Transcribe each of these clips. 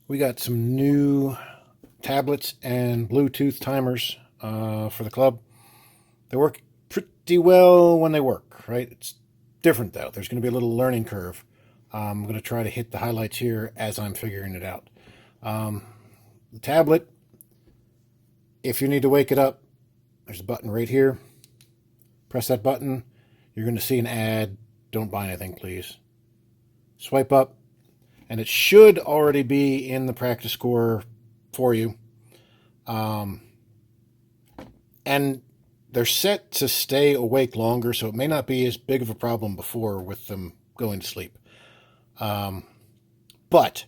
We got some new tablets and Bluetooth timers for the club. They work pretty well when they work, right? It's different though. There's going to be a little learning curve. I'm going to try to hit the highlights here as I'm figuring it out. The tablet, if you need to wake it up, there's a button right here. Press that button. You're going to see an ad. Don't buy anything, please. Swipe up, and it should already be in the practice score for you. And they're set to stay awake longer, so it may not be as big of a problem before with them going to sleep. But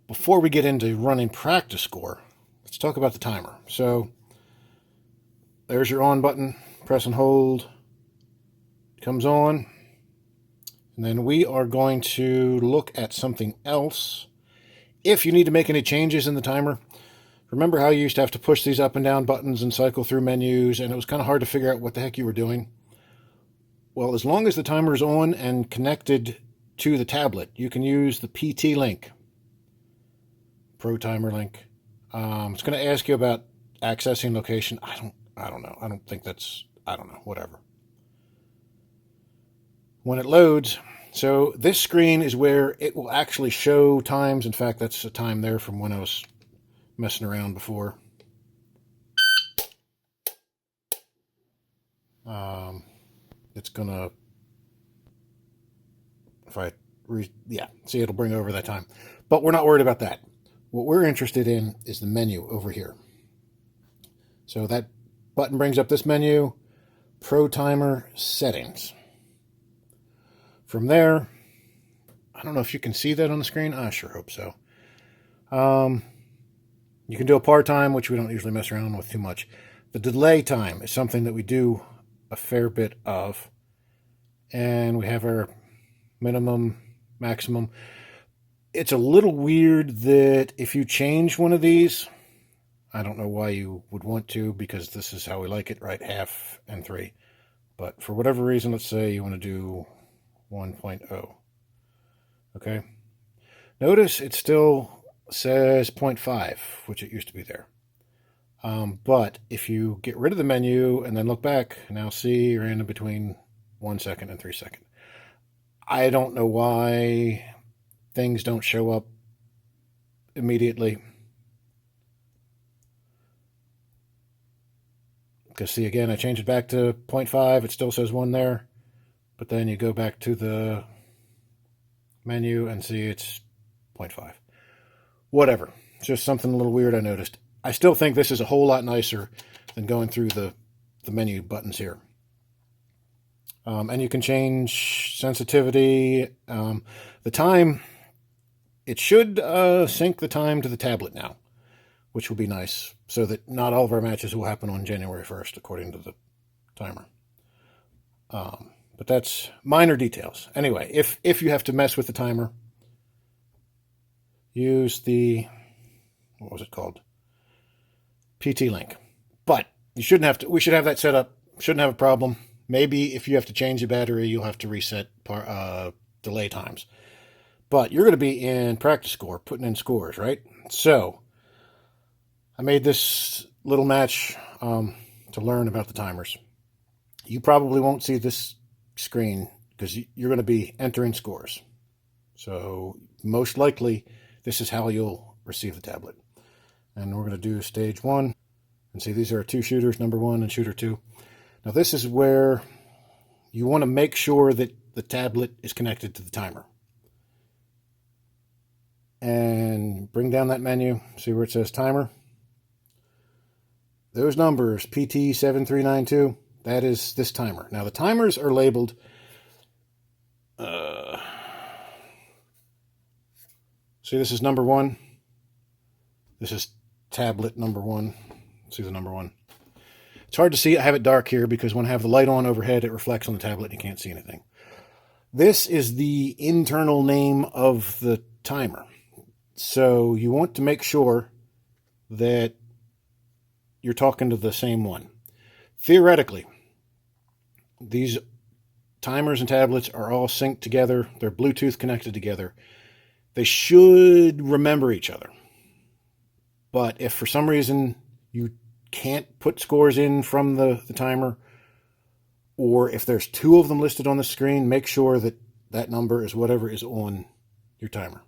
before we get into running practice score, let's talk about the timer. So there's your on button. Press and hold. It comes on. And then we are going to look at something else. If you need to make any changes in the timer, remember how you used to have to push these up and down buttons and cycle through menus, and it was kind of hard to figure out what the heck you were doing? Well, as long as the timer is on and connected to the tablet, you can use the PT link, Pro Timer link. It's going to ask you about accessing location. I don't know. I don't think that's, I don't know, whatever. When it loads, so this screen is where it will actually show times. In fact, that's a time there from when I was messing around before. It's gonna, see, it'll bring over that time. But we're not worried about that. What we're interested in is the menu over here. So that button brings up this menu, Pro Timer Settings. From there, I don't know if you can see that on the screen. I sure hope so. You can do a part time, which we don't usually mess around with too much. The delay time is something that we do a fair bit of. And we have our minimum, maximum. It's a little weird that if you change one of these, I don't know why you would want to, because this is how we like it, right? Half and 3. But for whatever reason, let's say you want to do 1.0. Okay. Notice it still says 0.5, which it used to be there. But if you get rid of the menu and then look back, now see you're in between 1 second and 3 seconds. I don't know why things don't show up immediately. Because see, again, I changed it back to 0.5. It still says 1 there. But then you go back to the menu and see it's 0.5. Whatever. It's just something a little weird I noticed. I still think this is a whole lot nicer than going through the menu buttons here. And you can change sensitivity. The time, it should sync the time to the tablet now, which will be nice, so that not all of our matches will happen on January 1st, according to the timer. But that's minor details. Anyway, if you have to mess with the timer, use the, what was it called? PT link. But you shouldn't have to, we should have that set up. Shouldn't have a problem. Maybe if you have to change the battery, you'll have to reset delay times. But you're going to be in practice score, putting in scores, right? So I made this little match to learn about the timers. You probably won't see this screen because you're going to be entering scores. So most likely this is how you'll receive the tablet. And we're going to do stage 1. And see, these are 2 shooters, number 1 and shooter 2. Now this is where you want to make sure that the tablet is connected to the timer. And bring down that menu, see where it says timer. Those numbers, PT7392, that is this timer. Now the timers are labeled see, this is number 1. This is tablet number 1. See the number 1. It's hard to see. I have it dark here because when I have the light on overhead, it reflects on the tablet and you can't see anything. This is the internal name of the timer. So you want to make sure that you're talking to the same one. Theoretically, these timers and tablets are all synced together. They're Bluetooth connected together. They should remember each other. But if for some reason you can't put scores in from the timer, or if there's two of them listed on the screen, make sure that that number is whatever is on your timer.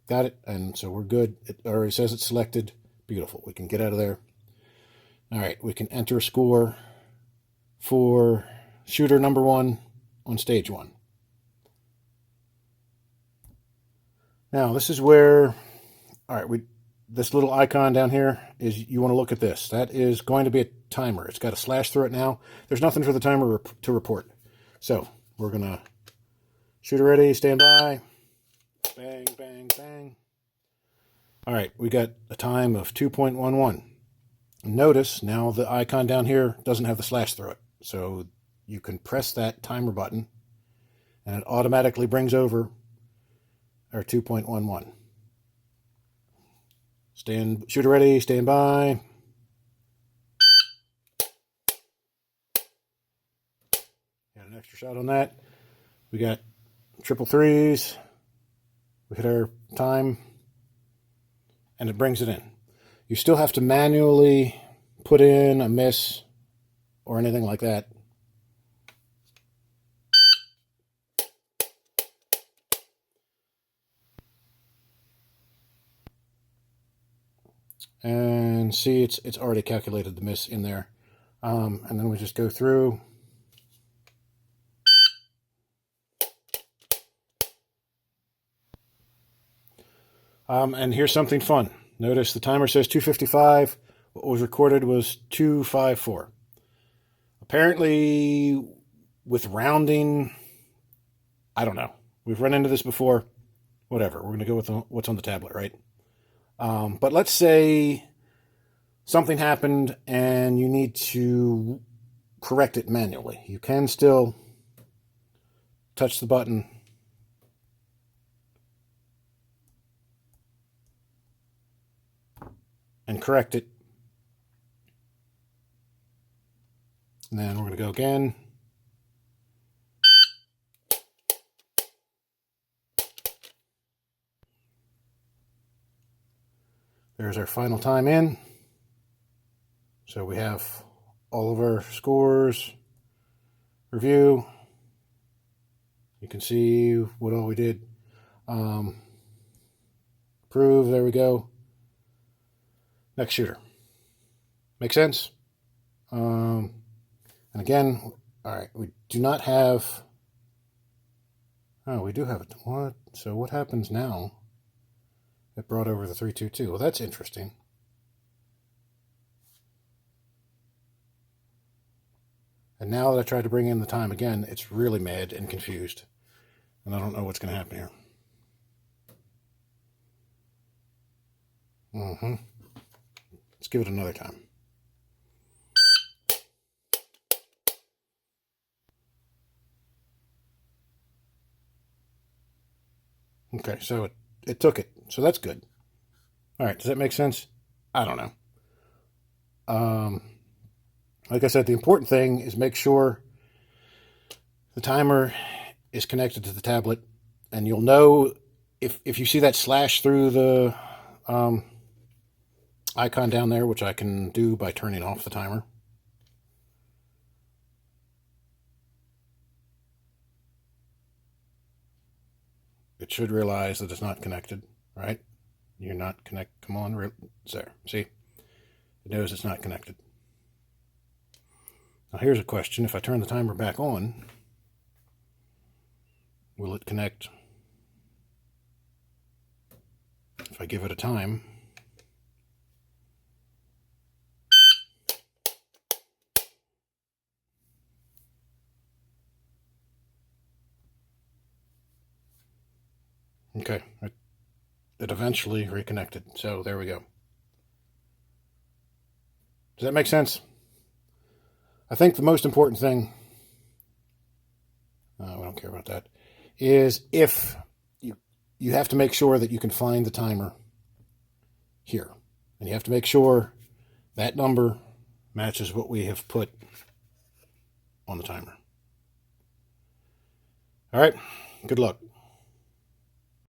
Got it? And so we're good. It already says it's selected. Beautiful. We can get out of there. All right, we can enter a score for shooter number 1 on stage 1. Now, this is where, all right, this little icon down here is, you want to look at this. That is going to be a timer. It's got a slash through it now. There's nothing for the timer to report. So we're going to shooter ready, stand by. Bang, bang, bang. All right, we got a time of 2.11. Notice now the icon down here doesn't have the slash through it. So you can press that timer button and it automatically brings over our 2.11. Shooter ready, stand by. Got an extra shot on that. We got triple threes. We hit our time and it brings it in. You still have to manually put in a miss or anything like that. And see, it's already calculated the miss in there. And then we just go through. And here's something fun. Notice the timer says 2:55. What was recorded was 2:54. Apparently, with rounding, I don't know. We've run into this before. Whatever. We're going to go with what's on the tablet, right? But let's say something happened and you need to correct it manually. You can still touch the button and correct it. And then we're going to go again. There's our final time in. So we have all of our scores, review. You can see what all we did. Approve, there we go. Next shooter. Make sense? And again, all right, we do not have, oh, we do have it. What? So what happens now? It brought over the 322. Well, that's interesting. And now that I tried to bring in the time again, it's really mad and confused. And I don't know what's going to happen here. Let's give it another time. Okay, so it took it. So that's good. All right, does that make sense? I don't know. Like I said, the important thing is make sure the timer is connected to the tablet, and you'll know if you see that slash through the icon down there, which I can do by turning off the timer. It should realize that it's not connected, right? You're not connected. Come on, it's there. See? It knows it's not connected. Now here's a question. If I turn the timer back on, will it connect? If I give it a time, okay, it eventually reconnected. So there we go. Does that make sense? I think the most important thing, we don't care about that, is if you have to make sure that you can find the timer here. And you have to make sure that number matches what we have put on the timer. All right, good luck.